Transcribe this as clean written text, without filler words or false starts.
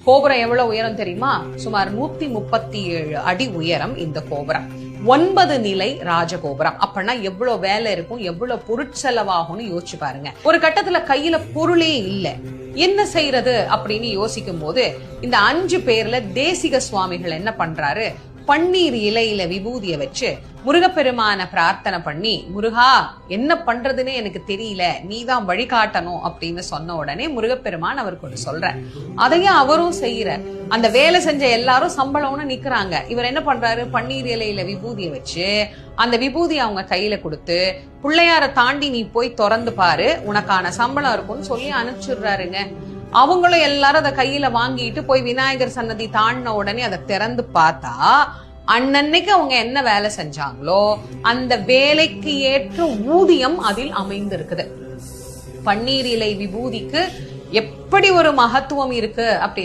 கோபுரம் எவ்வளவு உயரம் தெரியுமா? சுமார் 137 அடி உயரம் இந்த கோபுரம். 9 நிலை ராஜகோபுரம். அப்படின்னா எவ்வளவு வேலை இருக்கும், எவ்வளவு பொருட்செலவாகும்னு யோசிச்சு பாருங்க. ஒரு கட்டத்துல கையில பொருளே இல்ல, என்ன செய்யறது அப்படின்னு யோசிக்கும் போது இந்த 5 பேர்ல தேசிக சுவாமிகள் என்ன பண்றாரு, பன்னீர் இலையில விபூதியை வச்சு முருகப்பெருமான பிரார்த்தனை பண்ணி, முருகா என்ன பண்றதுன்னு எனக்கு தெரியல, நீதான் வழிகாட்டணும் அப்படின்னு சொன்ன உடனே முருகப்பெருமான் அவருக்கு ஒன்று சொல்ற. அதையும் அவரும் செய்யற. அந்த வேலை செஞ்ச எல்லாரும் சம்பளம்னு நிக்கிறாங்க. இவர் என்ன பண்றாரு, பன்னீர் இலையில விபூதியை வச்சு அந்த விபூதி அவங்க கையில கொடுத்து, பிள்ளையார தாண்டி நீ போய் திறந்து பாரு, உனக்கான சம்பளம் இருக்கும்னு சொல்லி அனுப்பிச்சுடுறாருங்க. அவங்களும் எல்லாரும் அதை கையில வாங்கிட்டு போய் விநாயகர் சன்னதி தாண்டின உடனே அதை திறந்து பார்த்தா, அன்னன்னைக்கு அவங்க என்ன வேலை செஞ்சாங்களோ அந்த வேலைக்கு ஏற்ற ஊதியம் அதில் அமைந்து இருக்குது. பன்னீர் இலை விபூதிக்கு எப்படி ஒரு மகத்துவம் இருக்கு அப்படின்னு